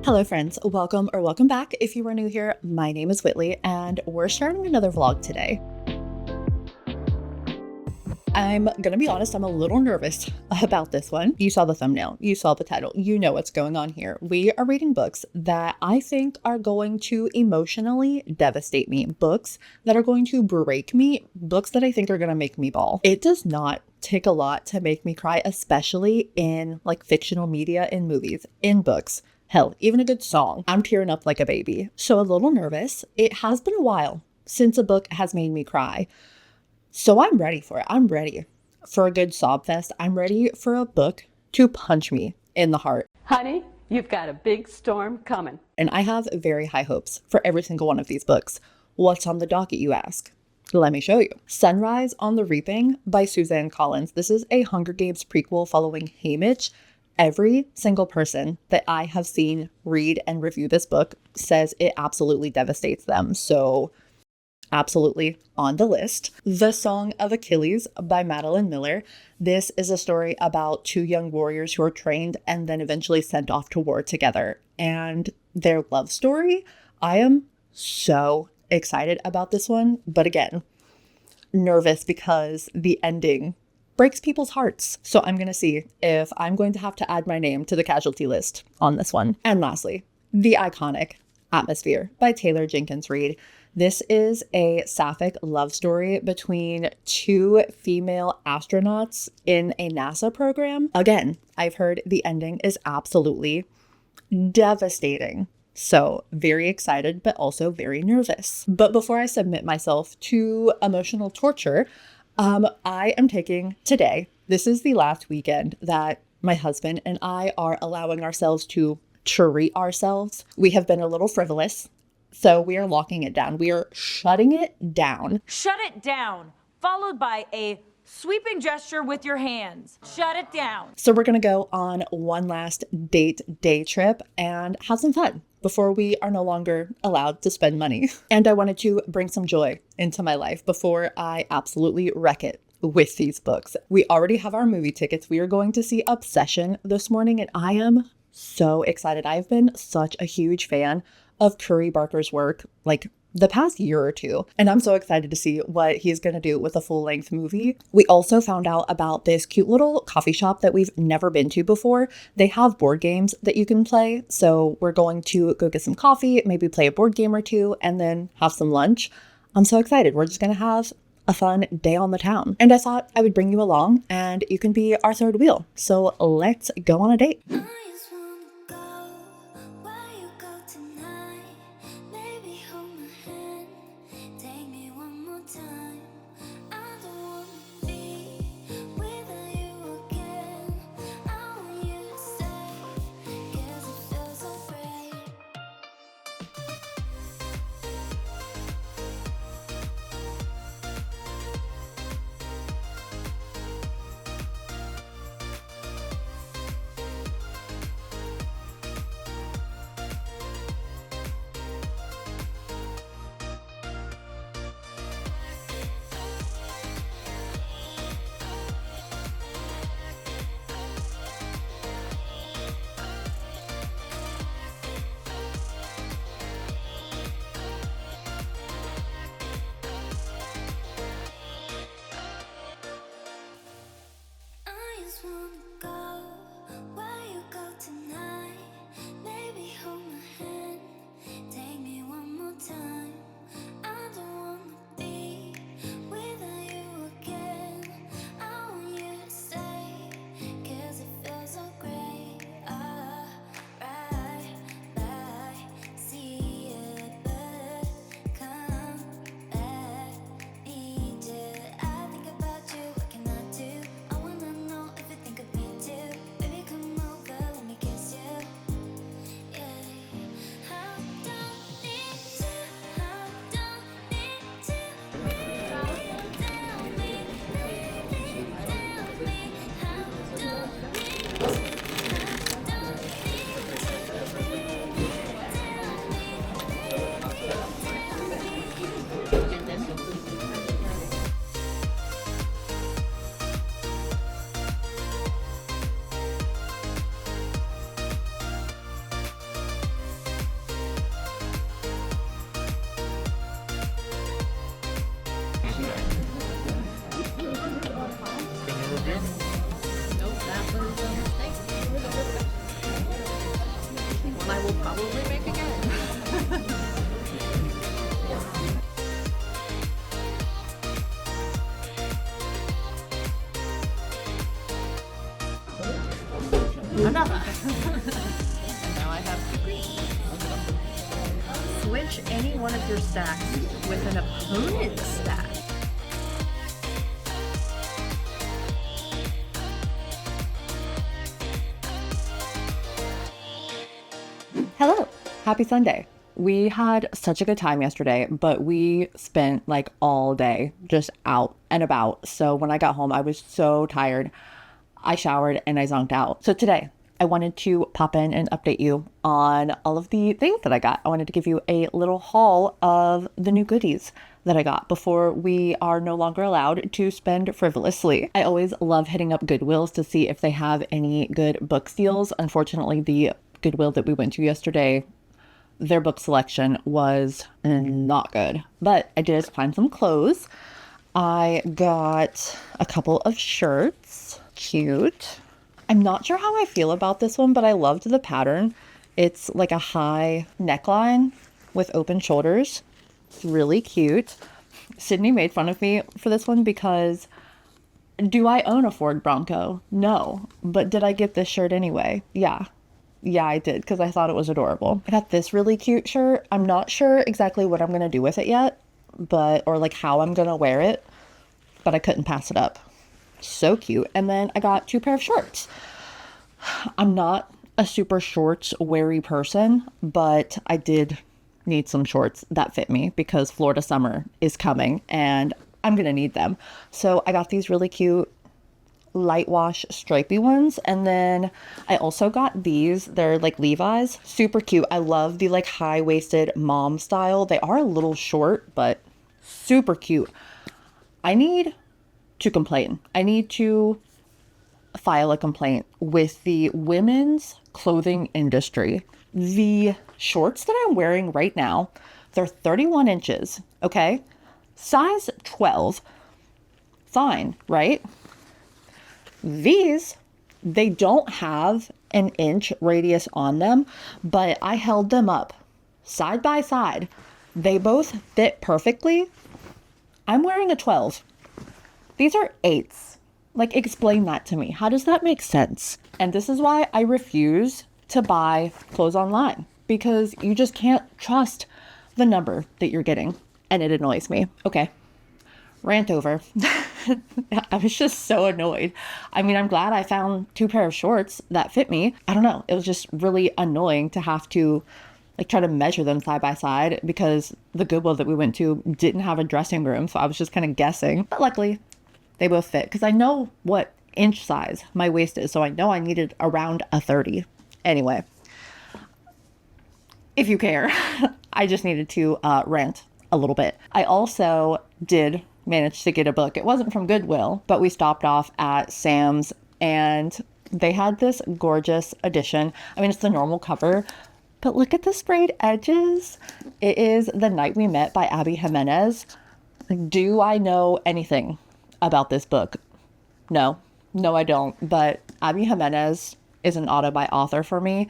Hello friends, welcome back. If you are new here, my name is Whitley and we're starting another vlog today. I'm gonna be honest, I'm a little nervous about this one. You saw the thumbnail, you saw the title, you know what's going on here. We are reading books that I think are going to emotionally devastate me, books that are going to break me, books that I think are gonna make me bawl. It does not take a lot to make me cry, especially in like fictional media, in movies, in books. Hell, even a good song. I'm tearing up like a baby. So a little nervous. It has been a while since a book has made me cry. So I'm ready for it. I'm ready for a good sob fest. I'm ready for a book to punch me in the heart. Honey, you've got a big storm coming. And I have very high hopes for every single one of these books. What's on the docket, you ask? Let me show you. Sunrise on the Reaping by Suzanne Collins. This is a Hunger Games prequel following Haymitch. Every single person that I have seen read and review this book says it absolutely devastates them. So absolutely on the list. The Song of Achilles by Madeline Miller. This is a story about two young warriors who are trained and then eventually sent off to war together. And their love story, I am so excited about this one. But again, nervous because the ending breaks people's hearts. So I'm going to see if I'm going to have to add my name to the casualty list on this one. And lastly, the iconic Atmosphere by Taylor Jenkins Reid. This is a sapphic love story between two female astronauts in a NASA program. Again, I've heard the ending is absolutely devastating. So very excited, but also very nervous. But before I submit myself to emotional torture, I am taking today. This is the last weekend that my husband and I are allowing ourselves to treat ourselves. We have been a little frivolous, so we are locking it down. We are shutting it down. Shut it down, followed by a sweeping gesture with your hands. Shut it down. So we're going to go on one last date day trip and have some fun before we are no longer allowed to spend money. And I wanted to bring some joy into my life before I absolutely wreck it with these books. We already have our movie tickets. We are going to see Obsession this morning, and I am so excited. I've been such a huge fan of Curry Barker's work, like the past year or two. And I'm so excited to see what he's going to do with a full-length movie. We also found out about this cute little coffee shop that we've never been to before. They have board games that you can play. So we're going to go get some coffee, maybe play a board game or two, and then have some lunch. I'm so excited. We're just going to have a fun day on the town. And I thought I would bring you along and you can be our third wheel. So let's go on a date. will probably make again. Another. And now I have two green. Switch any one of your stacks with an opponent's stack. Hello, happy Sunday. We had such a good time yesterday, but we spent like all day just out and about. So when I got home, I was so tired. I showered and I zonked out. So today I wanted to pop in and update you on all of the things that I got. I wanted to give you a little haul of the new goodies that I got before we are no longer allowed to spend frivolously. I always love hitting up Goodwills to see if they have any good book deals. Unfortunately, the Goodwill that we went to yesterday, their book selection was not good, but I did find some clothes. I got a couple of shirts. Cute. I'm not sure how I feel about this one, but I loved the pattern. It's like a high neckline with open shoulders. It's really cute. Sydney made fun of me for this one because do I own a Ford Bronco? No. But did I get this shirt anyway? Yeah, I did because I thought it was adorable. I got this really cute shirt. I'm not sure exactly what I'm going to do with it yet, or like how I'm going to wear it, but I couldn't pass it up. So cute. And then I got 2 pair of shorts. I'm not a super shorts weary person, but I did need some shorts that fit me because Florida summer is coming and I'm gonna need them. So I got these really cute light wash stripy ones, and then I also got these. They're like Levi's, super cute. I love the like high-waisted mom style. They are a little short but super cute. I need to complain. I need to file a complaint with the women's clothing industry. The shorts that I'm wearing right now, they're 31 inches, okay? Size 12. Fine, right? These, they don't have an inch radius on them, but I held them up side by side. They both fit perfectly. I'm wearing a 12. These are 8s. Like, explain that to me. How does that make sense? And this is why I refuse to buy clothes online, because you just can't trust the number that you're getting. And it annoys me. Okay. Rant over. I was just so annoyed. I mean, I'm glad I found 2 pair of shorts that fit me. I don't know. It was just really annoying to have to like try to measure them side by side because the Goodwill that we went to didn't have a dressing room. So I was just kind of guessing. But luckily, they both fit because I know what inch size my waist is. So I know I needed around a 30. Anyway, if you care, I just needed to rant a little bit. I also did manage to get a book. It wasn't from Goodwill, but we stopped off at Sam's and they had this gorgeous edition. I mean, it's the normal cover, but look at the sprayed edges. It is The Night We Met by Abby Jimenez. Do I know anything about this book? No, I don't. But Abby Jimenez is an author for me.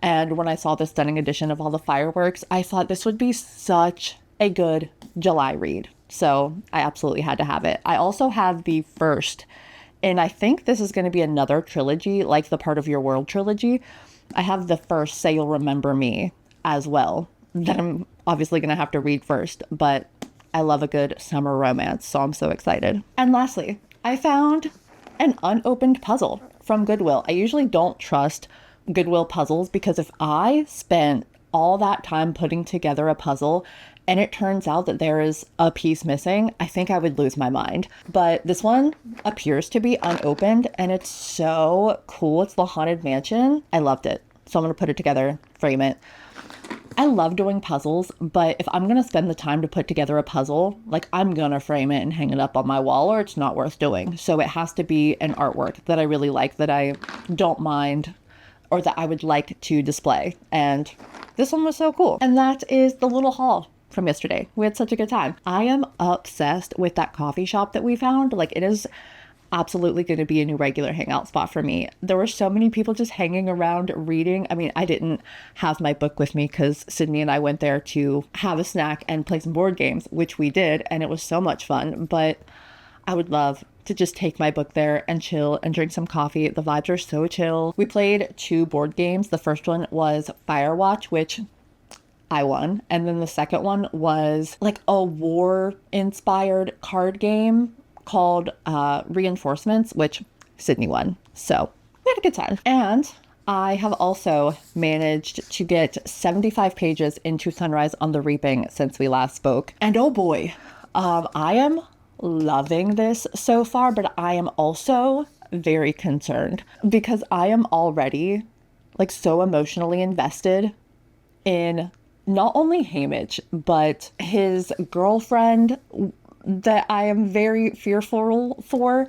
And when I saw the stunning edition of all the fireworks, I thought this would be such a good July read. So I absolutely had to have it. I also have the first, and I think this is going to be another trilogy, like the Part of Your World trilogy. I have the first Say You'll Remember Me as well, that I'm obviously going to have to read first, but I love a good summer romance, so I'm so excited. And lastly, I found an unopened puzzle from Goodwill. I usually don't trust Goodwill puzzles because if I spent all that time putting together a puzzle and it turns out that there is a piece missing, I think I would lose my mind. But this one appears to be unopened and it's so cool. It's the Haunted Mansion. I loved it. So I'm going to put it together, frame it. I love doing puzzles, but if I'm going to spend the time to put together a puzzle, like I'm going to frame it and hang it up on my wall or it's not worth doing. So it has to be an artwork that I really like, that I don't mind, or that I would like to display. And this one was so cool. And that is the little haul from yesterday. We had such a good time. I am obsessed with that coffee shop that we found. Like, it is absolutely going to be a new regular hangout spot for me. There were so many people just hanging around reading. I mean, I didn't have my book with me because Sydney and I went there to have a snack and play some board games, which we did, and it was so much fun. But I would love to just take my book there and chill and drink some coffee. The vibes are so chill. We played 2 board games. The first one was Firewatch, which I won. And then the second one was like a war-inspired card game called Reinforcements, which Sydney won. So we had a good time. And I have also managed to get 75 pages into Sunrise on the Reaping since we last spoke. And oh boy, I am loving this so far, but I am also very concerned because I am already like so emotionally invested in not only Hamish, but his girlfriend that I am very fearful for.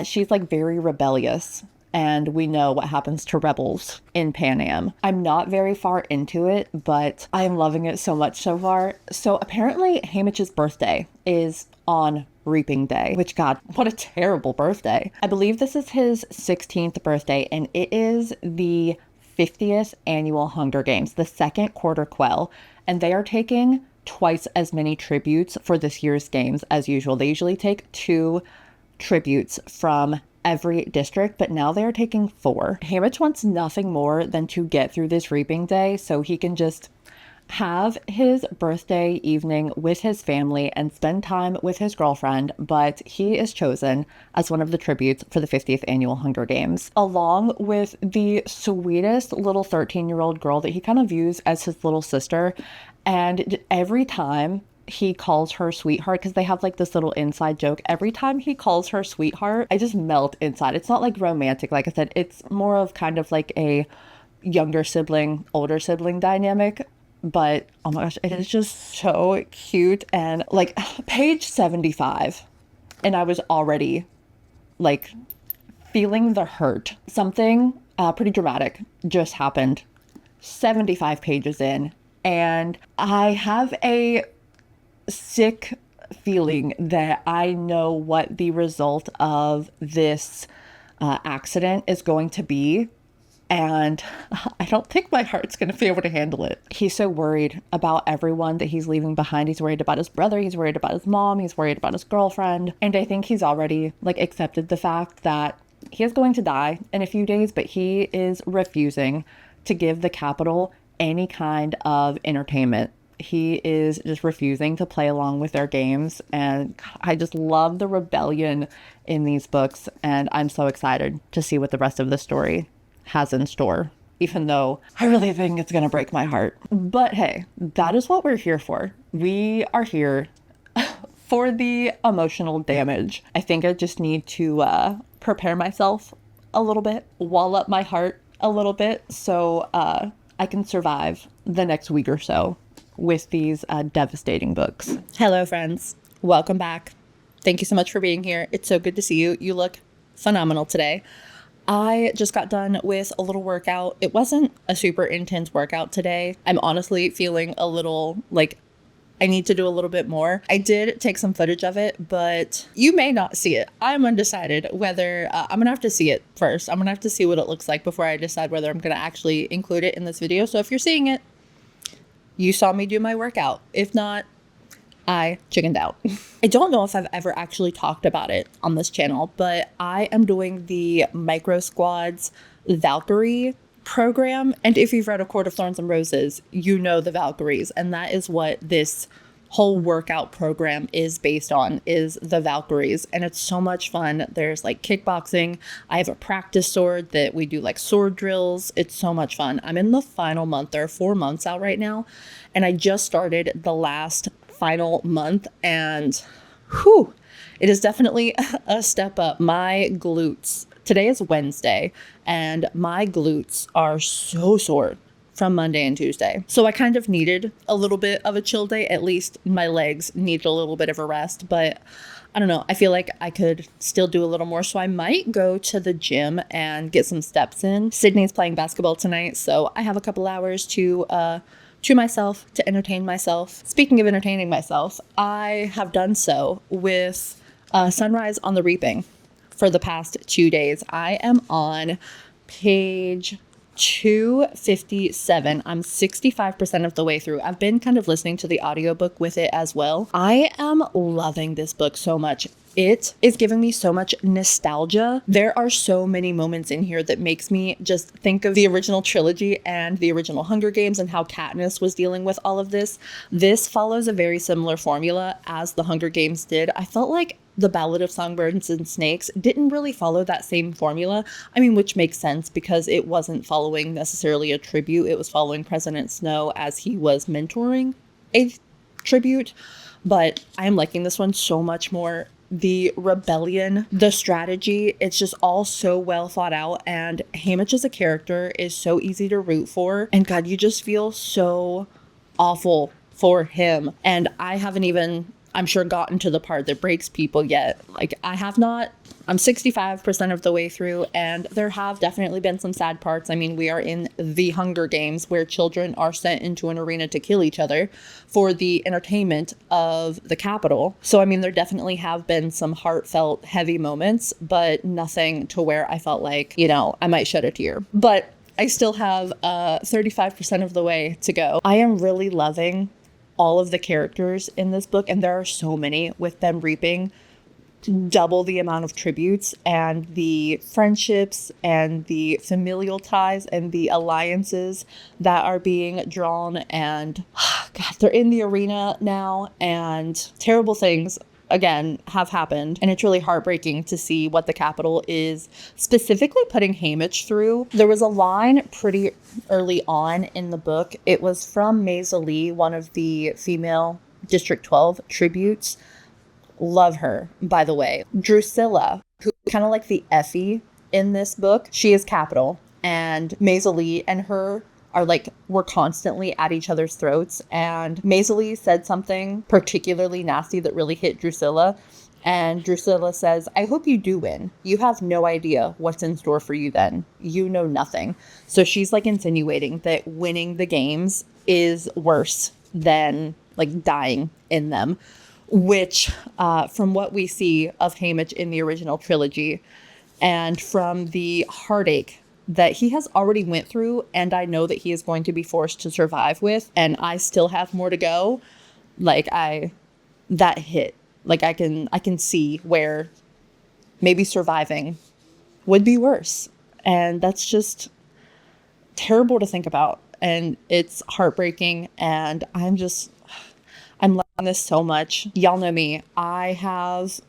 She's like very rebellious, and we know what happens to rebels in Pan Am. I'm not very far into it, but I am loving it so much so far. So apparently Hamish's birthday is on Reaping Day, which, God, what a terrible birthday. I believe this is his 16th birthday, and it is the 50th annual Hunger Games, the second quarter quell, and they are taking twice as many tributes for this year's games as usual. They usually take 2 tributes from every district, but now they are taking 4. Hamish wants nothing more than to get through this Reaping Day so he can just have his birthday evening with his family and spend time with his girlfriend, but he is chosen as one of the tributes for the 50th annual Hunger Games, along with the sweetest little 13-year-old girl that he kind of views as his little sister. And every time he calls her sweetheart, because they have like this little inside joke, every time he calls her sweetheart, I just melt inside. It's not like romantic, like I said, it's more of kind of like a younger sibling, older sibling dynamic. But oh my gosh, it is just so cute. And like page 75, and I was already like feeling the hurt. Something pretty dramatic just happened 75 pages in, and I have a sick feeling that I know what the result of this accident is going to be. And I don't think my heart's going to be able to handle it. He's so worried about everyone that he's leaving behind. He's worried about his brother. He's worried about his mom. He's worried about his girlfriend. And I think he's already like accepted the fact that he is going to die in a few days, but he is refusing to give the capital any kind of entertainment. He is just refusing to play along with their games. And I just love the rebellion in these books. And I'm so excited to see what the rest of the story has in store, even though I really think it's gonna break my heart. But hey, that is what we're here for. We are here for the emotional damage. I think I just need to prepare myself a little bit, wall up my heart a little bit, so I can survive the next week or so with these devastating books. Hello, friends. Welcome back. Thank you so much for being here. It's so good to see you. You look phenomenal today. I just got done with a little workout. It wasn't a super intense workout today. I'm honestly feeling a little like I need to do a little bit more. I did take some footage of it, but you may not see it. I'm undecided whether I'm gonna have to see it first. I'm gonna have to see what it looks like before I decide whether I'm gonna actually include it in this video. So if you're seeing it, you saw me do my workout. If not, I chickened out. I don't know if I've ever actually talked about it on this channel, but I am doing the Micro Squads Valkyrie program. And if you've read A Court of Thorns and Roses, you know the Valkyries. And that is what this whole workout program is based on, is the Valkyries. And it's so much fun. There's like kickboxing. I have a practice sword that we do like sword drills. It's so much fun. I'm in the final month. There are 4 months out right now. And I just started the last final month, and whew, it is definitely a step up. My glutes, today is Wednesday, and my glutes are so sore from Monday and Tuesday. So I kind of needed a little bit of a chill day. At least my legs needed a little bit of a rest, but I don't know. I feel like I could still do a little more. So I might go to the gym and get some steps in. Sydney's playing basketball tonight, so I have a couple hours to myself, to entertain myself. Speaking of entertaining myself, I have done so with Sunrise on the Reaping for the past 2 days. I am on page 257. I'm 65% of the way through. I've been kind of listening to the audiobook with it as well. I am loving this book so much. It is giving me so much nostalgia. There are so many moments in here that makes me just think of the original trilogy and the original Hunger Games and how Katniss was dealing with all of this. This follows a very similar formula as the Hunger Games did. I felt like the Ballad of Songbirds and Snakes didn't really follow that same formula. I mean, which makes sense because it wasn't following necessarily a tribute. It was following President Snow as he was mentoring a tribute. But I am liking this one so much more. The rebellion, the strategy, it's just all so well thought out. And Haymitch as a character is so easy to root for. And God, you just feel so awful for him. And I haven't even, I'm sure, gotten to the part that breaks people yet. Like, I have not. I'm 65% of the way through, and there have definitely been some sad parts. I mean, we are in the Hunger Games where children are sent into an arena to kill each other for the entertainment of the Capitol. So, I mean, there definitely have been some heartfelt, heavy moments, but nothing to where I felt like, you know, I might shed a tear. But I still have 35% of the way to go. I am really loving all of the characters in this book, and there are so many, with them reaping double the amount of tributes and the friendships and the familial ties and the alliances that are being drawn. And God, they're in the arena now, and terrible things again have happened, and it's really heartbreaking to see what the Capitol is specifically putting Haymitch through. There was a line pretty early on in the book. It was from Maisie Lee, one of the female District 12 tributes. Love her, by the way. Drusilla, who kind of like the Effie in this book, she is Capitol, and Maisie Lee and her are like, we're constantly at each other's throats. And Maisie Lee said something particularly nasty that really hit Drusilla. And Drusilla says, I hope you do win. You have no idea what's in store for you then. You know nothing. So she's like insinuating that winning the games is worse than like dying in them. Which, from what we see of Haymitch in the original trilogy, and from the heartache that he has already went through, and I know that he is going to be forced to survive with, and I still have more to go, like, that hit. Like, I can see where maybe surviving would be worse. And that's just terrible to think about. And it's heartbreaking, and I'm loving this so much. Y'all know me. I have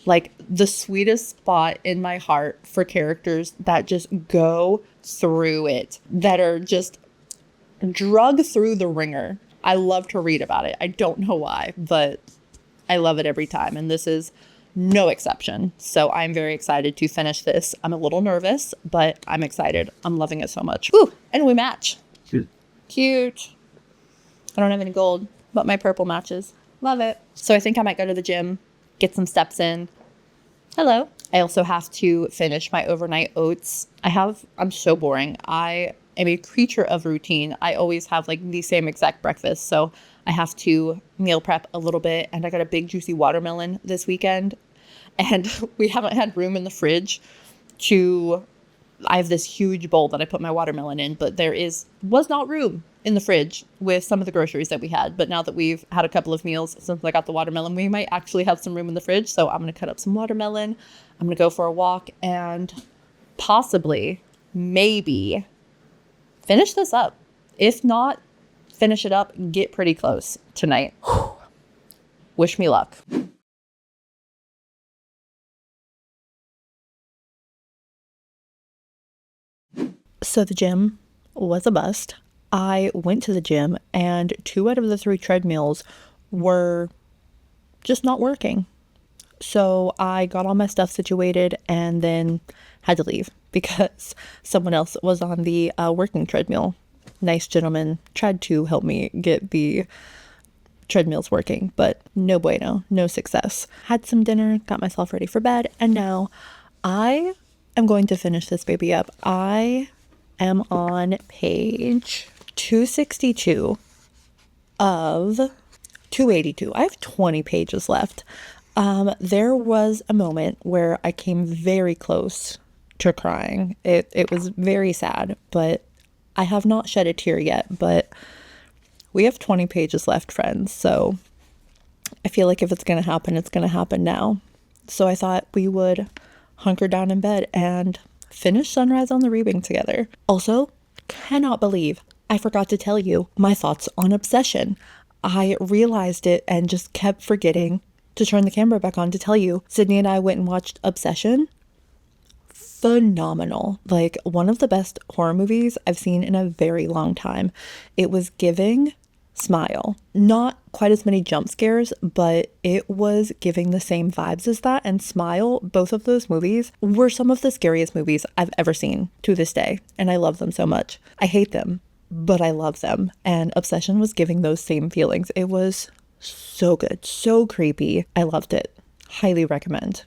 like the sweetest spot in my heart for characters that just go through it, that are just drug through the ringer. I love to read about it. I don't know why, but I love it every time. And this is no exception. So I'm very excited to finish this. I'm a little nervous, but I'm excited. I'm loving it so much. Ooh, and we match. Cute. I don't have any gold, but my purple matches. Love it. So I think I might go to the gym, get some steps in. Hello. I also have to finish my overnight oats. I'm so boring. I am a creature of routine. I always have like the same exact breakfast. So I have to meal prep a little bit. And I got a big juicy watermelon this weekend. And we haven't had room in the fridge I have this huge bowl that I put my watermelon in, but was not room in the fridge with some of the groceries that we had. But now that we've had a couple of meals since I got the watermelon, we might actually have some room in the fridge. So I'm going to cut up some watermelon. I'm going to go for a walk and possibly, maybe, finish this up. If not, finish it up, get pretty close tonight. Wish me luck. So the gym was a bust. I went to the gym and 2 out of the 3 treadmills were just not working. So I got all my stuff situated and then had to leave because someone else was on the working treadmill. Nice gentleman tried to help me get the treadmills working, but no bueno, no success. Had some dinner, got myself ready for bed, and now I am going to finish this baby up. I am on page 262 of 282. I have 20 pages left. There was a moment where I came very close to crying. It was very sad, but I have not shed a tear yet, but we have 20 pages left, friends, so I feel like if it's going to happen, it's going to happen now. So I thought we would hunker down in bed and finish Sunrise on the Reaping together. Also, cannot believe I forgot to tell you my thoughts on Obsession. I realized it and just kept forgetting to turn the camera back on to tell you. Sydney and I went and watched Obsession. Phenomenal. Like, one of the best horror movies I've seen in a very long time. It was giving Smile. Not quite as many jump scares, but it was giving the same vibes as that. And Smile, both of those movies were some of the scariest movies I've ever seen to this day. And I love them so much. I hate them, but I love them. And Obsession was giving those same feelings. It was so good, so creepy. I loved it. Highly recommend.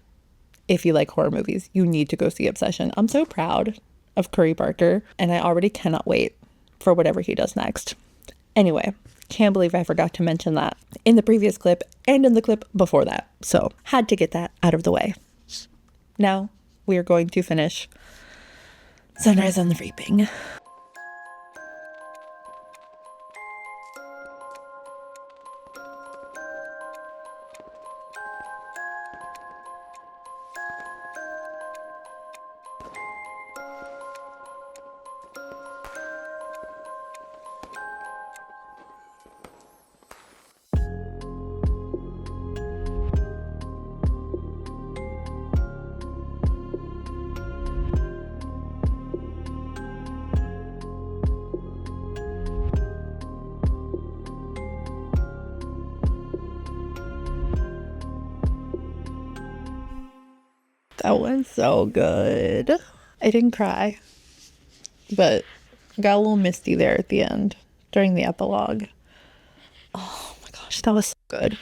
If you like horror movies, you need to go see Obsession. I'm so proud of Curry Barker, and I already cannot wait for whatever he does next. Anyway, can't believe I forgot to mention that in the previous clip and in the clip before that. So had to get that out of the way. Now we are going to finish Sunrise on the Reaping. That was so good. I didn't cry, but got a little misty there at the end during the epilogue. Oh my gosh, that was so good.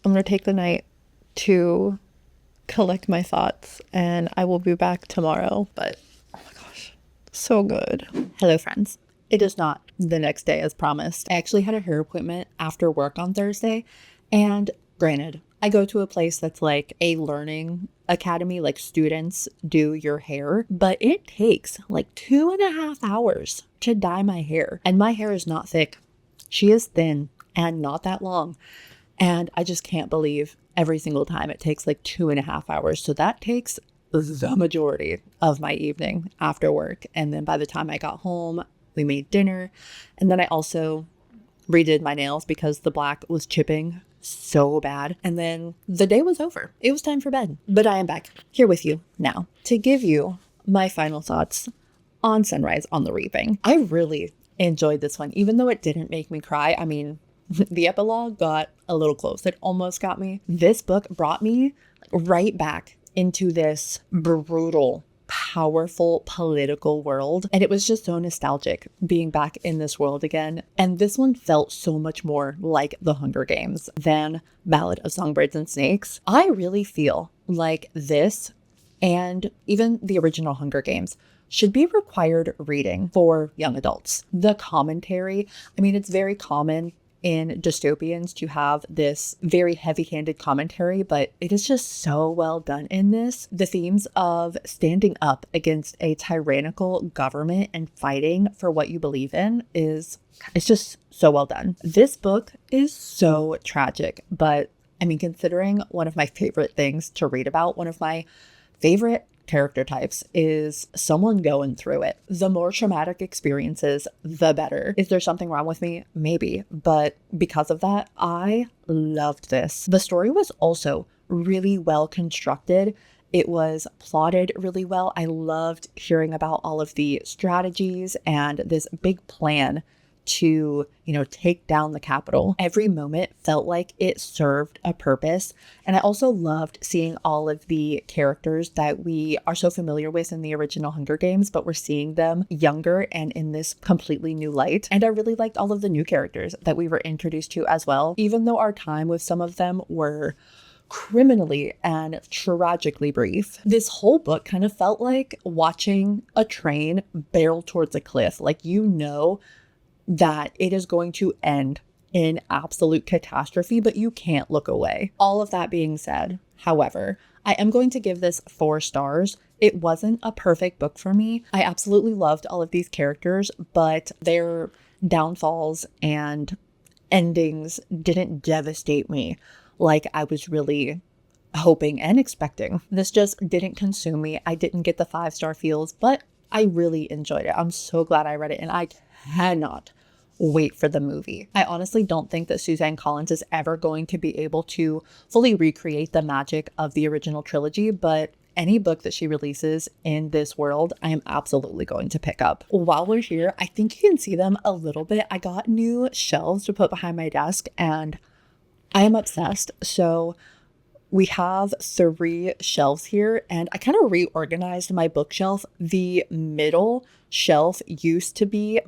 I'm going to take the night to collect my thoughts and I will be back tomorrow. But oh my gosh, so good. Hello, friends. It is not the next day as promised. I actually had a hair appointment after work on Thursday, and granted, I go to a place that's like a learning academy, like students do your hair, but it takes like 2.5 hours to dye my hair. And my hair is not thick. She is thin and not that long. And I just can't believe every single time it takes like 2.5 hours. So that takes the majority of my evening after work. And then by the time I got home, we made dinner. And then I also redid my nails because the black was chipping so bad. And then the day was over. It was time for bed. But I am back here with you now to give you my final thoughts on Sunrise on the Reaping. I really enjoyed this one, even though it didn't make me cry. I mean, the epilogue got a little close. It almost got me. This book brought me right back into this brutal, powerful political world. And it was just so nostalgic being back in this world again. And this one felt so much more like The Hunger Games than Ballad of Songbirds and Snakes. I really feel like this and even the original Hunger Games should be required reading for young adults. The commentary, I mean, it's very common in dystopians to have this very heavy-handed commentary, but it is just so well done in this. The themes of standing up against a tyrannical government and fighting for what you believe in it's just so well done. This book is so tragic, but I mean, considering one of my favorite things to read about, one of my favorite character types is someone going through it. The more traumatic experiences, the better. Is there something wrong with me? Maybe. But because of that, I loved this. The story was also really well constructed. It was plotted really well. I loved hearing about all of the strategies and this big plan to, take down the Capitol. Every moment felt like it served a purpose. And I also loved seeing all of the characters that we are so familiar with in the original Hunger Games, but we're seeing them younger and in this completely new light. And I really liked all of the new characters that we were introduced to as well, even though our time with some of them were criminally and tragically brief. This whole book kind of felt like watching a train barrel towards a cliff. Like, that it is going to end in absolute catastrophe, but you can't look away. All of that being said, however, I am going to give this 4 stars. It wasn't a perfect book for me. I absolutely loved all of these characters, but their downfalls and endings didn't devastate me like I was really hoping and expecting. This just didn't consume me. I didn't get the 5-star feels, but I really enjoyed it. I'm so glad I read it, and I cannot wait for the movie. I honestly don't think that Suzanne Collins is ever going to be able to fully recreate the magic of the original trilogy, but any book that she releases in this world, I am absolutely going to pick up. While we're here, I think you can see them a little bit. I got new shelves to put behind my desk, and I am obsessed. So we have 3 shelves here, and I kind of reorganized my bookshelf. The middle shelf used to be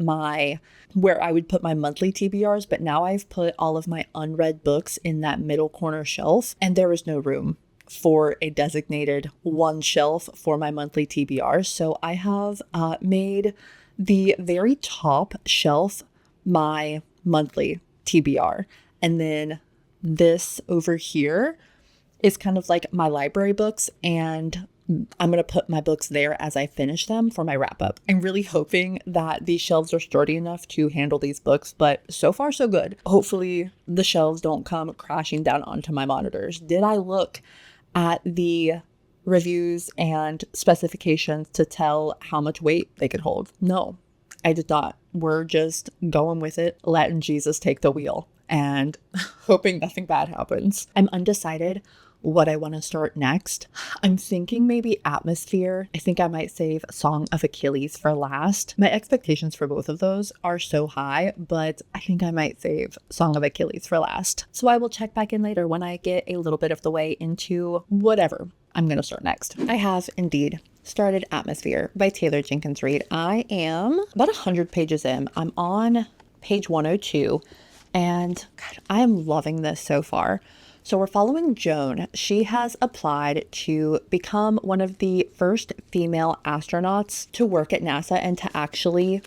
where I would put my monthly TBRs, but now I've put all of my unread books in that middle corner shelf, and there is no room for a designated one shelf for my monthly TBRs. So I have made the very top shelf my monthly TBR, and then this over here is kind of like my library books, and I'm going to put my books there as I finish them for my wrap up. I'm really hoping that these shelves are sturdy enough to handle these books, but so far so good. Hopefully the shelves don't come crashing down onto my monitors. Did I look at the reviews and specifications to tell how much weight they could hold? No, I did not. We're just going with it, letting Jesus take the wheel, and hoping nothing bad happens. I'm undecided what I want to start next. I'm thinking maybe Atmosphere. I think I might save Song of Achilles for last. My expectations for both of those are so high, but I think I might save Song of Achilles for last. So I will check back in later when I get a little bit of the way into whatever I'm going to start next. I have indeed started Atmosphere by Taylor Jenkins Reid. I am about 100 pages in. I'm on page 102, and God, I am loving this so far. So we're following Joan. She has applied to become one of the first female astronauts to work at NASA and to actually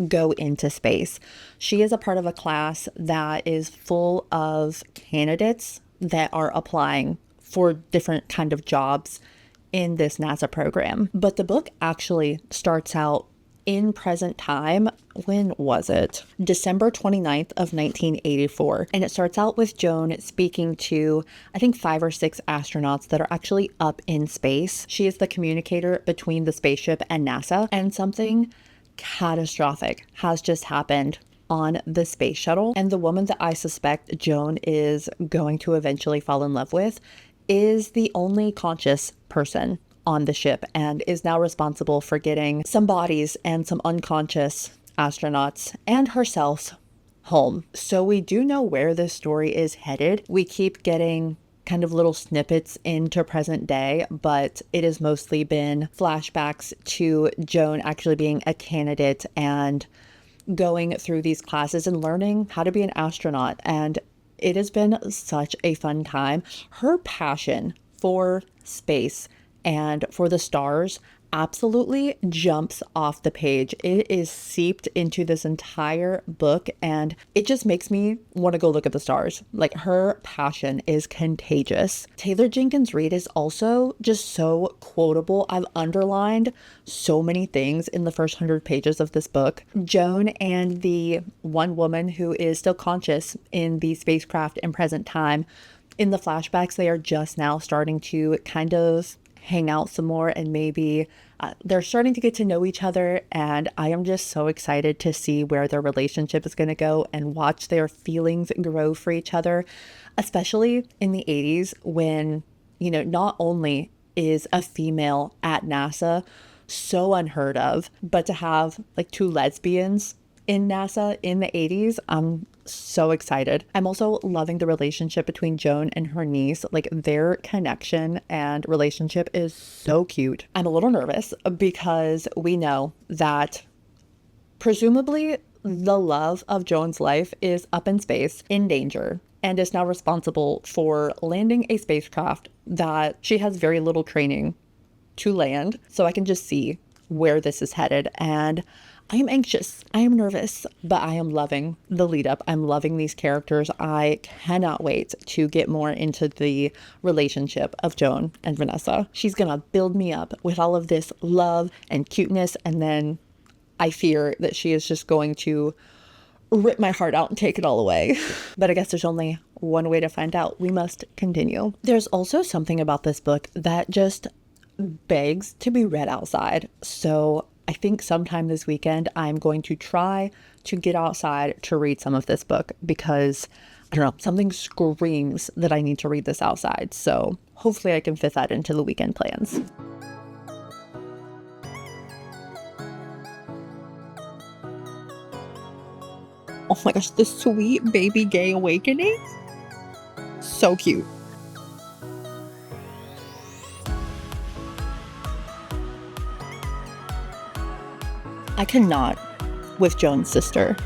go into space. She is a part of a class that is full of candidates that are applying for different kind of jobs in this NASA program. But the book actually starts out in present time. When was it? December 29th of 1984. And it starts out with Joan speaking to, I think, 5 or 6 astronauts that are actually up in space. She is the communicator between the spaceship and NASA, and something catastrophic has just happened on the space shuttle. And the woman that I suspect Joan is going to eventually fall in love with is the only conscious person on the ship, and is now responsible for getting some bodies and some unconscious astronauts and herself home. So we do know where this story is headed. We keep getting kind of little snippets into present day, but it has mostly been flashbacks to Joan actually being a candidate and going through these classes and learning how to be an astronaut. And it has been such a fun time. Her passion for space and for the stars absolutely jumps off the page. It is seeped into this entire book, and it just makes me want to go look at the stars. Like, her passion is contagious. Taylor Jenkins Reid is also just so quotable. I've underlined so many things in the first 100 pages of this book. Joan and the one woman who is still conscious in the spacecraft in present time, in the flashbacks, they are just now starting to kind of hang out some more, and maybe they're starting to get to know each other, and I am just so excited to see where their relationship is going to go and watch their feelings grow for each other, especially in the 80s when, you know, not only is a female at NASA so unheard of, but to have like 2 lesbians in NASA in the 80s, I'm so excited. I'm also loving the relationship between Joan and her niece. Like, their connection and relationship is so cute. I'm a little nervous because we know that presumably the love of Joan's life is up in space in danger, and is now responsible for landing a spacecraft that she has very little training to land. So I can just see where this is headed. And I am anxious. I am nervous, but I am loving the lead up. I'm loving these characters. I cannot wait to get more into the relationship of Joan and Vanessa. She's going to build me up with all of this love and cuteness. And then I fear that she is just going to rip my heart out and take it all away. But I guess there's only one way to find out. We must continue. There's also something about this book that just begs to be read outside. So I think sometime this weekend, I'm going to try to get outside to read some of this book because, I don't know, something screams that I need to read this outside. So hopefully I can fit that into the weekend plans. Oh my gosh, the sweet baby gay awakening. So cute. I cannot with Joan's sister.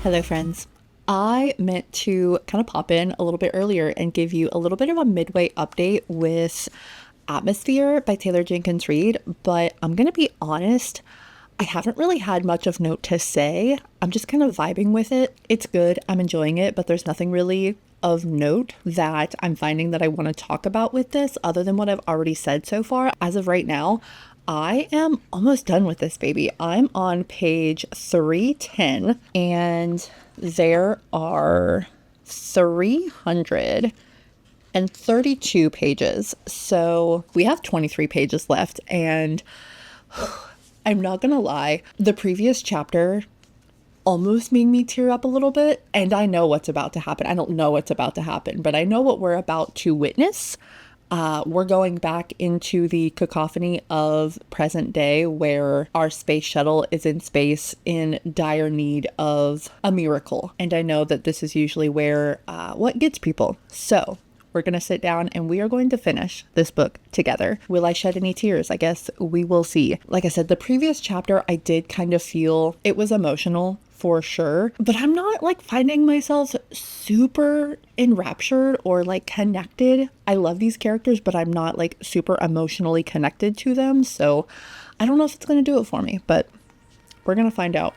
Hello, friends. I meant to kind of pop in a little bit earlier and give you a little bit of a midway update with Atmosphere by Taylor Jenkins Reid, but I'm going to be honest, I haven't really had much of note to say. I'm just kind of vibing with it. It's good. I'm enjoying it, but there's nothing really of note that I'm finding that I want to talk about with this other than what I've already said so far. As of right now, I am almost done with this baby. I'm on page 310 and there are 332 pages. So we have 23 pages left, and I'm not gonna lie, the previous chapter almost made me tear up a little bit, and I know what's about to happen. I don't know what's about to happen, but I know what we're about to witness. We're going back into the cacophony of present day where our space shuttle is in space in dire need of a miracle. And I know that this is usually where what gets people. So we're going to sit down and we are going to finish this book together. Will I shed any tears? I guess we will see. Like I said, the previous chapter, I did kind of feel it was emotional for sure, but I'm not like finding myself super enraptured or like connected. I love these characters, but I'm not like super emotionally connected to them. So I don't know if it's going to do it for me, but we're going to find out.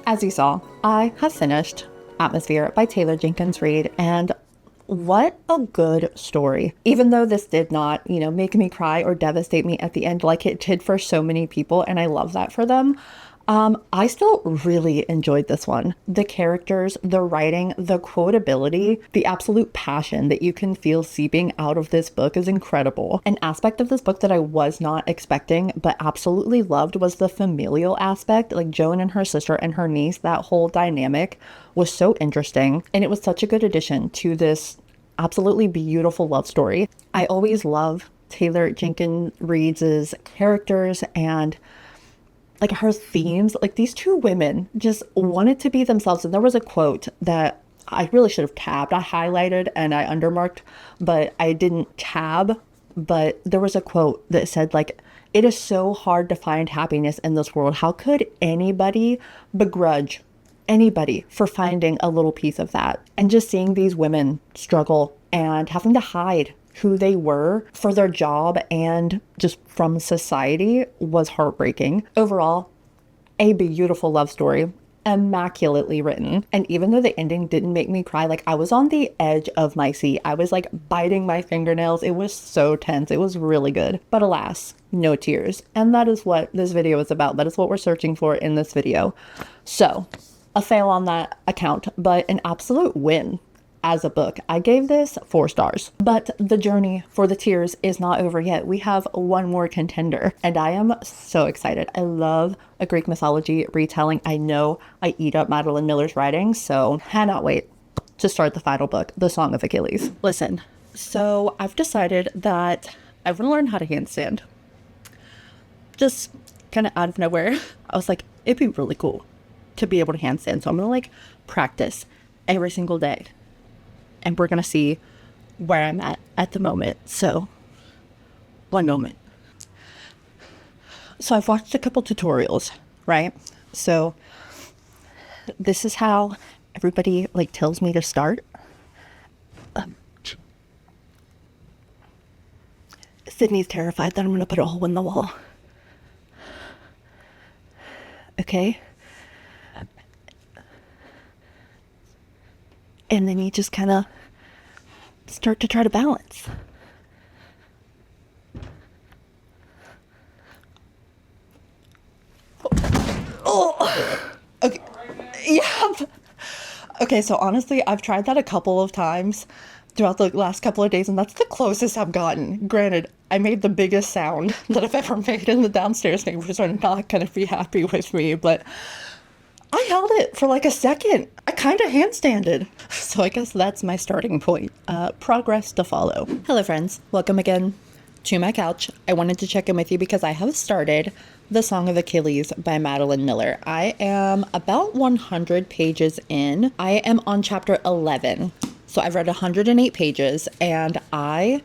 As you saw, I have finished Atmosphere by Taylor Jenkins Reid, and what a good story. Even though this did not, make me cry or devastate me at the end like it did for so many people, and I love that for them, I still really enjoyed this one. The characters, the writing, the quotability, the absolute passion that you can feel seeping out of this book is incredible. An aspect of this book that I was not expecting but absolutely loved was the familial aspect. Like Joan and her sister and her niece, that whole dynamic was so interesting, and it was such a good addition to this absolutely beautiful love story. I always love Taylor Jenkins Reid's characters and like her themes. Like these two women just wanted to be themselves. And there was a quote that I really should have tabbed. I highlighted and I undermarked, but I didn't tab. But there was a quote that said like, "It is so hard to find happiness in this world. How could anybody begrudge anybody for finding a little piece of that?" And just seeing these women struggle and having to hide who they were for their job and just from society was heartbreaking. Overall, a beautiful love story, immaculately written. And even though the ending didn't make me cry, like I was on the edge of my seat. I was like biting my fingernails. It was so tense. It was really good. But alas, no tears. And that is what this video is about. That is what we're searching for in this video. So a fail on that account, but an absolute win. As a book, I gave this 4 stars. But the journey for the tears is not over yet. We have one more contender, and I am so excited. I love a Greek mythology retelling. I know I eat up Madeline Miller's writing, so cannot wait to start the final book, The Song of Achilles. Listen, so I've decided that I want to learn how to handstand. Just kind of out of nowhere, I was like, it'd be really cool to be able to handstand. So I'm gonna like practice every single day. And we're going to see where I'm at the moment. So, one moment. So, I've watched a couple tutorials, right? So, this is how everybody, like, tells me to start. Sydney's terrified that I'm going to put a hole in the wall. Okay? And then you just kind of start to try to balance. Oh, okay. Yeah. Okay, so honestly, I've tried that a couple of times throughout the last couple of days, and that's the closest I've gotten. Granted, I made the biggest sound that I've ever made, and the downstairs neighbors are not going to be happy with me, but I held it for like a second. I kind of handstanded. So I guess that's my starting point. Progress to follow. Hello friends, welcome again to my couch. I wanted to check in with you because I have started The Song of Achilles by Madeline Miller. I am about 100 pages in. I am on chapter 11. So I've read 108 pages and I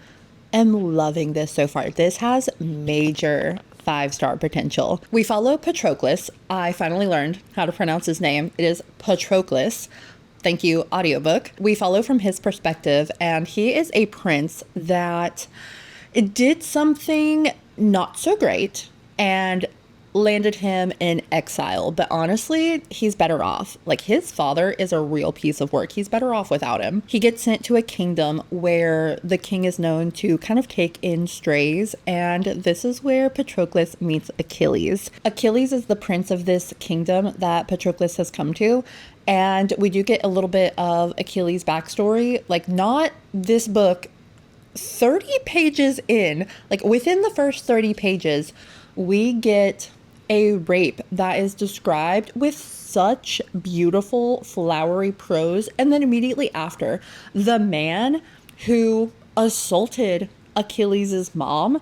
am loving this so far. This has major 5-star potential. We follow Patroclus. I finally learned how to pronounce his name. It is Patroclus. Thank you, audiobook. We follow from his perspective, and he is a prince that did something not so great and landed him in exile. But honestly, he's better off. Like, his father is a real piece of work. He's better off without him. He gets sent to a kingdom where the king is known to kind of take in strays, and this is where Patroclus meets Achilles. Achilles is the prince of this kingdom that Patroclus has come to, and we do get a little bit of Achilles' backstory. Like, not this book, 30 pages in, like within the first 30 pages, we get a rape that is described with such beautiful flowery prose. And then immediately after, the man who assaulted Achilles' mom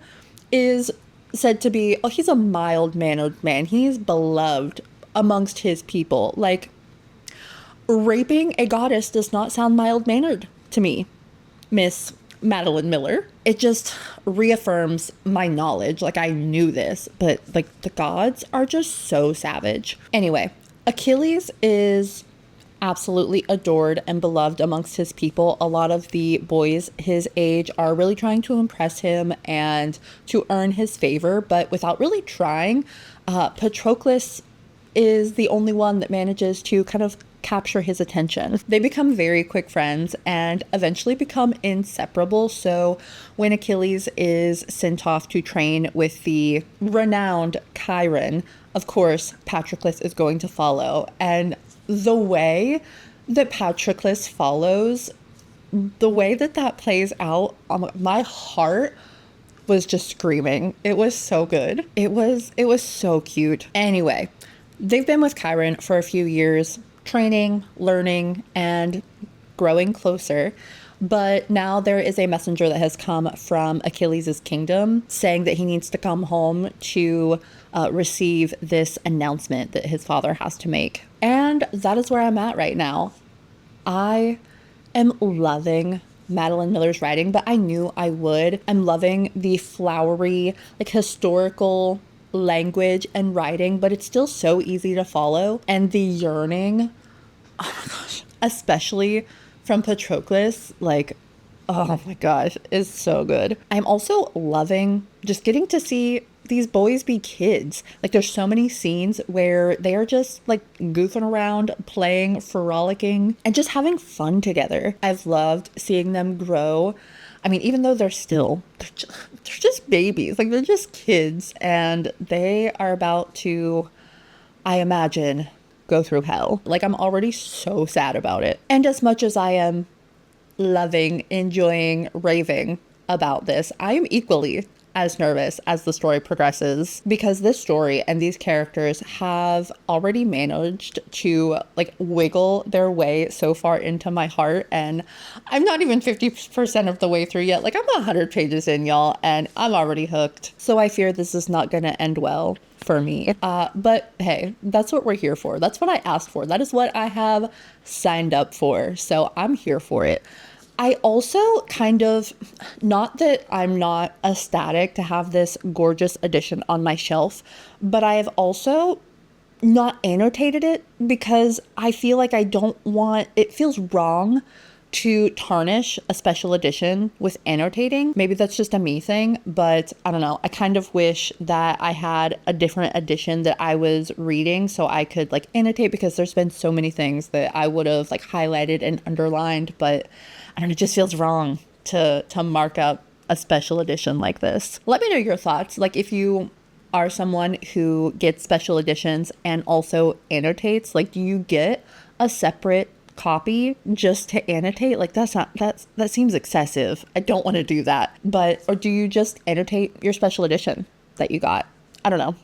is said to be, oh, he's a mild-mannered man. He's beloved amongst his people. Like, raping a goddess does not sound mild-mannered to me, Miss Madeline Miller. It just reaffirms my knowledge. Like, I knew this, but like the gods are just so savage. Anyway, Achilles is absolutely adored and beloved amongst his people. A lot of the boys his age are really trying to impress him and to earn his favor, but without really trying. Patroclus is the only one that manages to kind of capture his attention. They become very quick friends and eventually become inseparable. So when Achilles is sent off to train with the renowned Chiron, of course, Patroclus is going to follow. And the way that Patroclus follows, the way that that plays out, my heart was just screaming. It was so good. It was so cute. Anyway, they've been with Chiron for a few years, training, learning, and growing closer. But now there is a messenger that has come from Achilles' kingdom saying that he needs to come home to receive this announcement that his father has to make. And that is where I'm at right now. I am loving Madeline Miller's writing, but I knew I would. I'm loving the flowery, like, historical language and writing, but it's still so easy to follow. And the yearning, oh my gosh, especially from Patroclus, like, Oh my gosh, it's so good. I'm also loving just getting to see these boys be kids. Like there's so many scenes where they are just like goofing around, playing, frolicking, and just having fun together. I've loved seeing them grow. I mean, even though they're just babies, like they're just kids, and they are about to, I imagine, go through hell. Like I'm already so sad about it. And as much as I am loving, enjoying, raving about this, I am equally as nervous as the story progresses, because this story and these characters have already managed to like wiggle their way so far into my heart, and I'm not even 50% of the way through yet. Like I'm 100 pages in, y'all, and I'm already hooked. So I fear this is not gonna end well for me. But hey, that's what we're here for. That's what I asked for. That is what I have signed up for. So I'm here for it. I also kind of, not that I'm not ecstatic to have this gorgeous edition on my shelf, but I have also not annotated it because I feel like it feels wrong to tarnish a special edition with annotating. Maybe that's just a me thing, but I don't know. I kind of wish that I had a different edition that I was reading so I could like annotate, because there's been so many things that I would have like highlighted and underlined, but I don't know, it just feels wrong to mark up a special edition like this. Let me know your thoughts. Like if you are someone who gets special editions and also annotates, like do you get a separate copy just to annotate? Like that seems excessive. I don't want to do that. Or do you just annotate your special edition that you got? I don't know.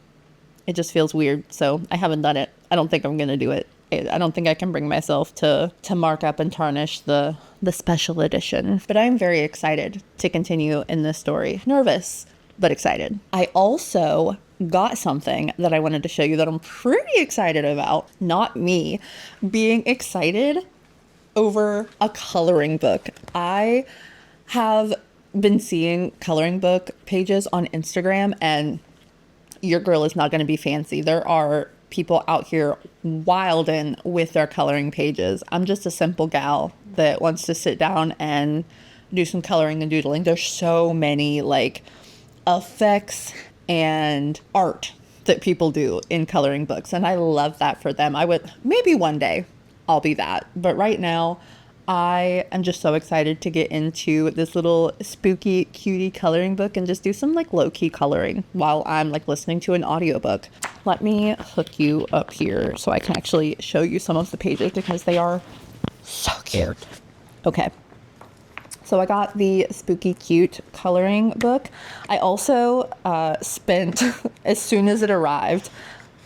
It just feels weird. So I haven't done it. I don't think I'm going to do it. I don't think I can bring myself to mark up and tarnish the special edition. But I'm very excited to continue in this story. Nervous, but excited. I also got something that I wanted to show you that I'm pretty excited about. Not me being excited over a coloring book. I have been seeing coloring book pages on Instagram, and your girl is not going to be fancy. There are people out here wilding with their coloring pages. I'm just a simple gal that wants to sit down and do some coloring and doodling. There's so many like effects and art that people do in coloring books, and I love that for them. Maybe one day I'll be that, but right now I am just so excited to get into this little spooky cutie coloring book and just do some like low-key coloring while I'm like listening to an audiobook. Let me hook you up here so I can actually show you some of the pages because they are so cute. Okay. So I got the Spooky Cute coloring book. I also spent, as soon as it arrived,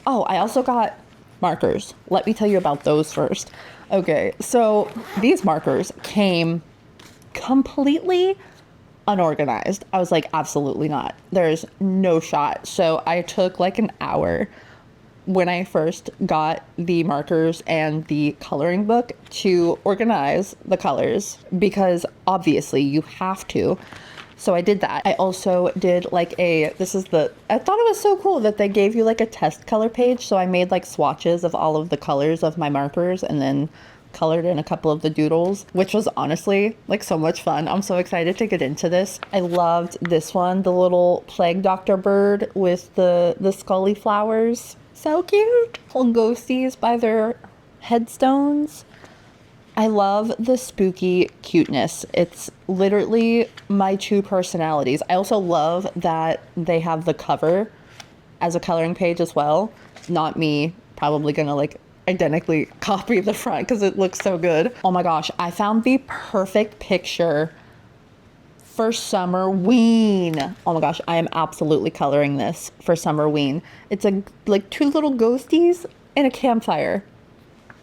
I also got markers. Let me tell you about those first. Okay, so these markers came completely unorganized. I was like, absolutely not. There's no shot. So I took like an hour when I first got the markers and the coloring book to organize the colors, because obviously you have to. So I did that. I also did like I thought it was so cool that they gave you like a test color page. So I made like swatches of all of the colors of my markers and then colored in a couple of the doodles, which was honestly like so much fun. I'm so excited to get into this. I loved this one, the little plague doctor bird with the scully flowers. So cute. Little ghosties by their headstones. I love the spooky cuteness. It's literally my two personalities. I also love that they have the cover as a coloring page as well. Not me probably gonna like identically copy the front because it looks so good. Oh my gosh, I found the perfect picture for Summerween. Oh my gosh, I am absolutely coloring this for Summerween. It's like two little ghosties and a campfire.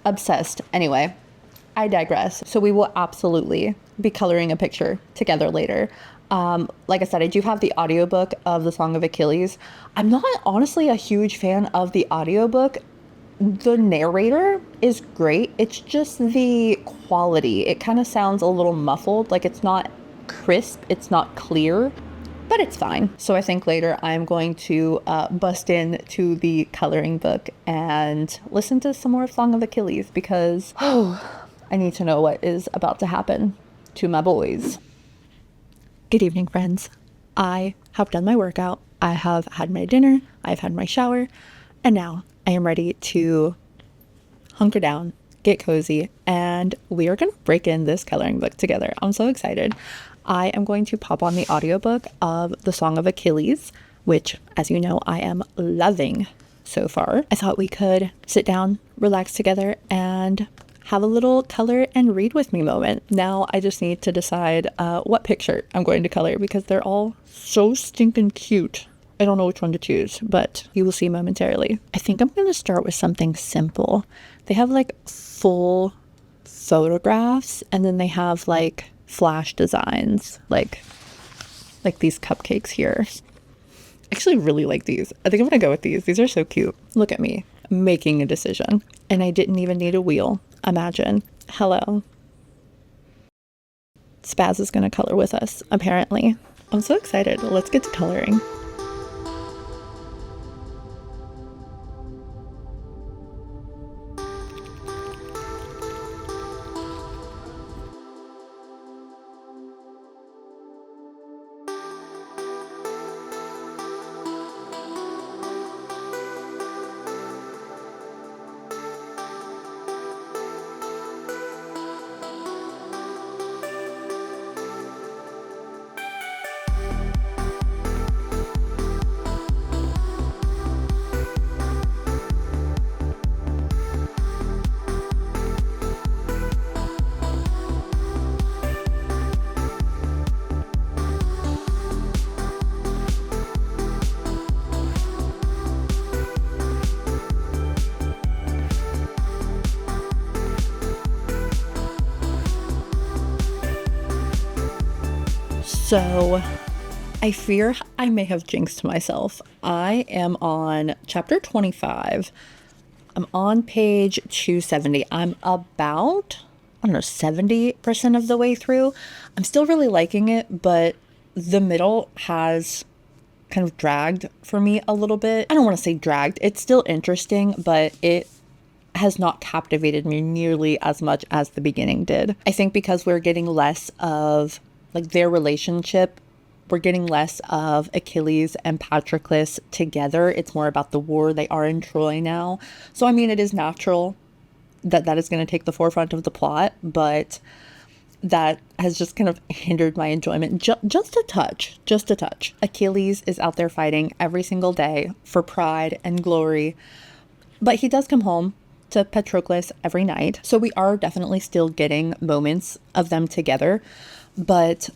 Obsessed. Anyway, I digress. So we will absolutely be coloring a picture together later. Like I said, I do have the audiobook of the Song of Achilles. I'm not honestly a huge fan of the audiobook. The narrator is great. It's just the quality. It kind of sounds a little muffled, like it's not crisp, it's not clear, but it's fine. So I think later I'm going to bust into the coloring book and listen to some more Song of Achilles because I need to know what is about to happen to my boys. Good evening, friends. I have done my workout. I have had my dinner. I've had my shower. And now I am ready to hunker down, get cozy, and we are going to break in this coloring book together. I'm so excited. I am going to pop on the audiobook of The Song of Achilles, which, as you know, I am loving so far. I thought we could sit down, relax together, and have a little color and read with me moment. Now I just need to decide what picture I'm going to color because they're all so stinking cute. I don't know which one to choose, but you will see momentarily. I think I'm going to start with something simple. They have like full photographs, and then they have like flash designs, like these cupcakes here. I actually really like these. I think I'm going to go with these. These are so cute. Look at me making a decision. And I didn't even need a wheel. Imagine. Hello. Spaz is going to color with us, apparently. I'm so excited. Let's get to coloring. So I fear I may have jinxed myself. I am on chapter 25. I'm on page 270. I'm about, I don't know, 70% of the way through. I'm still really liking it, but the middle has kind of dragged for me a little bit. I don't want to say dragged. It's still interesting, but it has not captivated me nearly as much as the beginning did. I think because we're getting less of like their relationship, we're getting less of Achilles and Patroclus together. It's more about the war. They are in Troy now. So, I mean, it is natural that that is going to take the forefront of the plot, but that has just kind of hindered my enjoyment just a touch. Achilles is out there fighting every single day for pride and glory, but he does come home to Patroclus every night. So we are definitely still getting moments of them together. But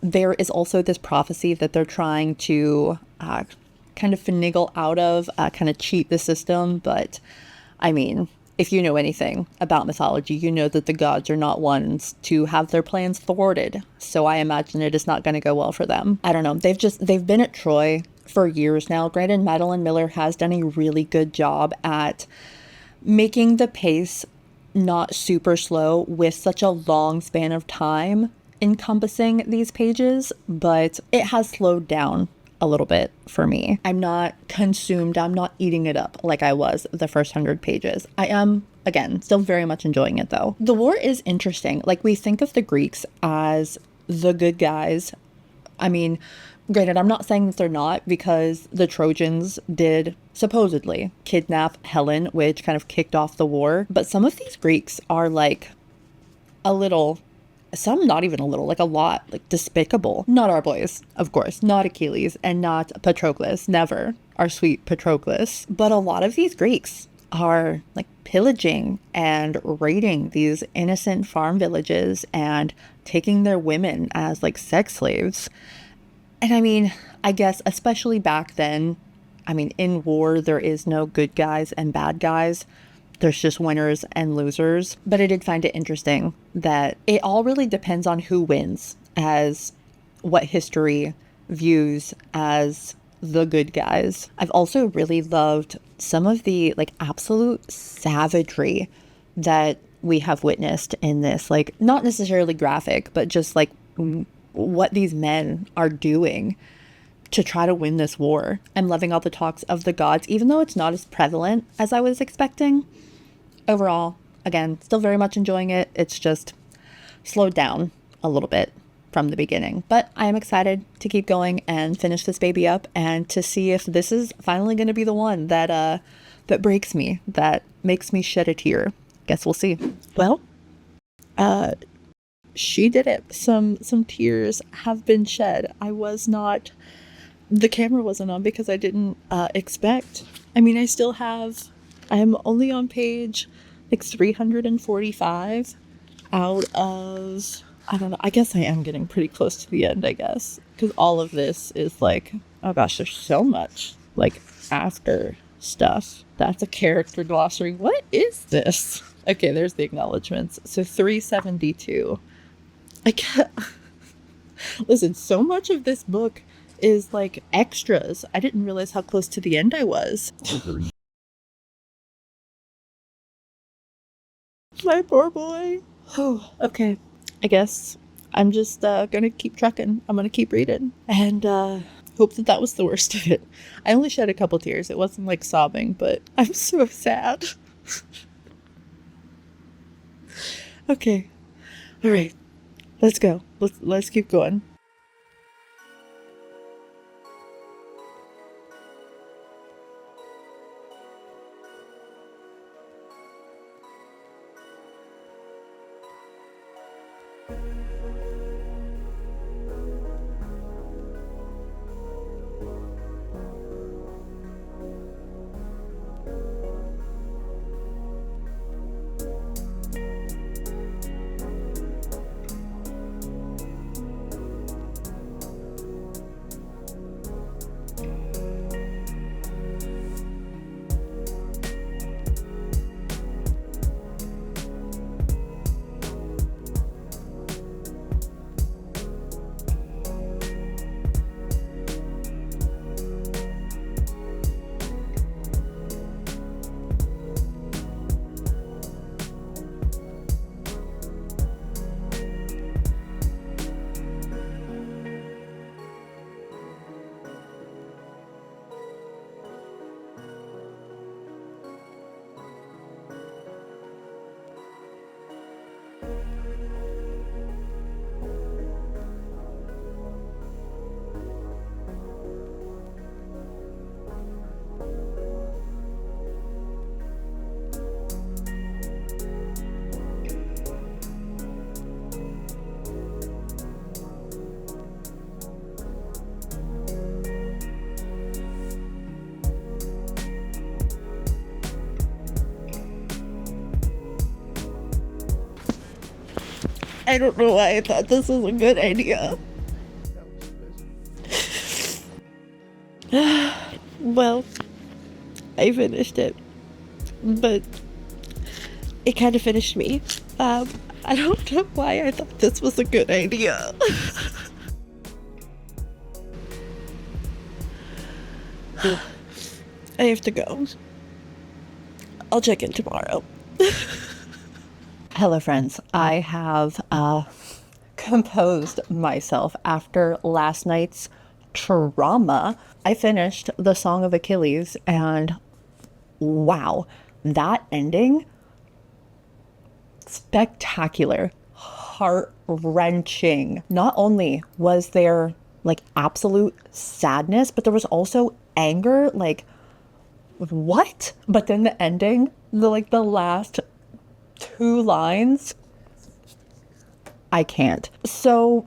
there is also this prophecy that they're trying to kind of finagle out of, kind of cheat the system. But I mean, if you know anything about mythology, you know that the gods are not ones to have their plans thwarted. So I imagine it is not going to go well for them. I don't know. They've been at Troy for years now. Granted, Madeline Miller has done a really good job at making the pace not super slow with such a long span of time encompassing these pages, but it has slowed down a little bit for me. I'm not consumed. I'm not eating it up like I was the first 100 pages. I am, again, still very much enjoying it though. The war is interesting. Like, we think of the Greeks as the good guys. I mean, granted, I'm not saying that they're not, because the Trojans did supposedly kidnap Helen, which kind of kicked off the war. But some of these Greeks are like a little, some not even a little, like a lot, like despicable. Not our boys, of course, not Achilles and not Patroclus, never our sweet Patroclus. But a lot of these Greeks are like pillaging and raiding these innocent farm villages and taking their women as like sex slaves. And I mean, I guess especially back then, I mean, in war, there is no good guys and bad guys. There's just winners and losers. But I did find it interesting that it all really depends on who wins, as what history views as the good guys. I've also really loved some of the like absolute savagery that we have witnessed in this, like not necessarily graphic, but just like what these men are doing to try to win this war. I'm loving all the talks of the gods, even though it's not as prevalent as I was expecting. Overall, again, still very much enjoying it. It's just slowed down a little bit from the beginning. But I am excited to keep going and finish this baby up and to see if this is finally going to be the one that that breaks me, that makes me shed a tear. Guess we'll see. Well, she did it. Some tears have been shed. The camera wasn't on because I didn't expect. I mean, I'm only on page like 345 out of, I don't know, I guess I am getting pretty close to the end, I guess. Because all of this is like, oh gosh, there's so much like after stuff. That's a character glossary. What is this? Okay, there's the acknowledgements. So 372. I can't. Listen, so much of this book is like extras. I didn't realize how close to the end I was. My poor boy. Oh, okay. I guess I'm just gonna keep trucking. I'm gonna keep reading and hope that was the worst of it. I only shed a couple tears. It wasn't like sobbing, but I'm so sad. Okay. All right. Let's go. Let's keep going. I don't know why I thought this was a good idea. Well, I finished it, but it kind of finished me. I don't know why I thought this was a good idea. I have to go. I'll check in tomorrow. Hello, friends. I have composed myself after last night's trauma. I finished the Song of Achilles, and wow, that ending, spectacular, heart-wrenching. Not only was there like absolute sadness, but there was also anger, like what? But then the ending, the last 2 lines, I can't. So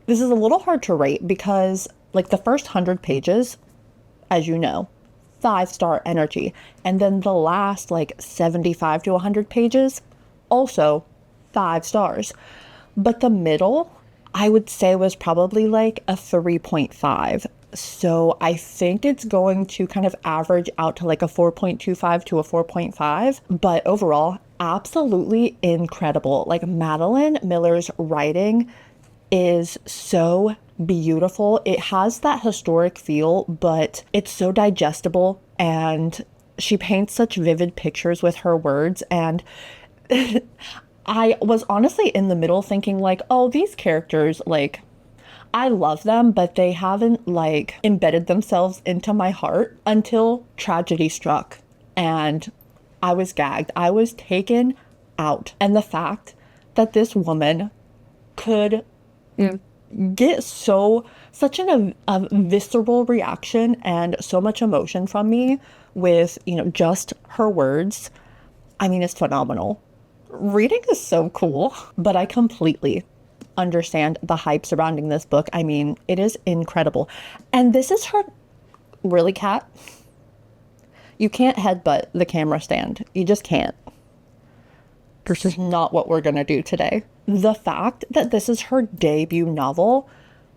this is a little hard to rate because like the first 100 pages, as you know, 5-star energy. And then the last like 75 to 100 pages, also 5 stars. But the middle, I would say, was probably like a 3.5. So I think it's going to kind of average out to like a 4.25 to a 4.5. But overall, absolutely incredible. Like Madeline Miller's writing is so beautiful. It has that historic feel, but it's so digestible, and she paints such vivid pictures with her words. And I was honestly in the middle thinking like, oh, these characters, like, I love them, but they haven't like embedded themselves into my heart until tragedy struck. And I was gagged. I was taken out. And the fact that this woman could get such a visceral reaction and so much emotion from me with, just her words. I mean, it's phenomenal. Reading is so cool, but I completely understand the hype surrounding this book. I mean, it is incredible. And this is her, really, Kat? You can't headbutt the camera stand. You just can't. This is not what we're gonna do today. The fact that this is her debut novel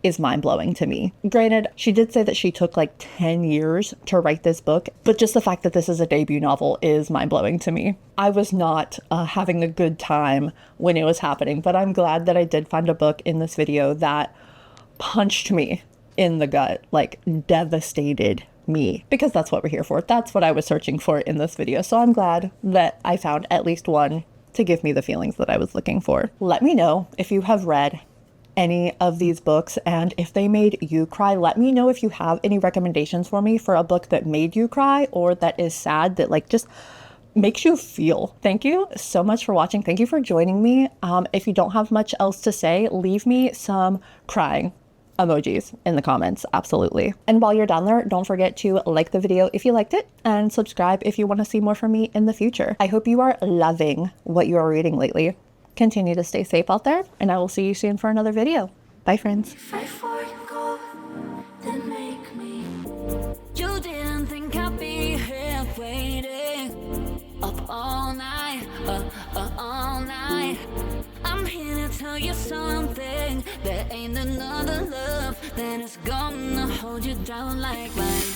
is mind-blowing to me. Granted, she did say that she took like 10 years to write this book, but just the fact that this is a debut novel is mind-blowing to me. I was not having a good time when it was happening, but I'm glad that I did find a book in this video that punched me in the gut, like devastated me, because that's what we're here for. That's what I was searching for in this video. So I'm glad that I found at least one to give me the feelings that I was looking for. Let me know if you have read any of these books, and if they made you cry. Let me know if you have any recommendations for me for a book that made you cry or that is sad, that like just makes you feel. Thank you so much for watching. Thank you for joining me. If you don't have much else to say, leave me some crying emojis in the comments. Absolutely. And while you're down there, don't forget to like the video if you liked it and subscribe if you want to see more from me in the future. I hope you are loving what you are reading lately. Continue to stay safe out there, and I will see you soon for another video. Bye, friends. Fight for your goal, then make me. You didn't think I'd be here waiting up all night, all night. I'm here to tell you something. There ain't another love that is gonna hold you down like mine.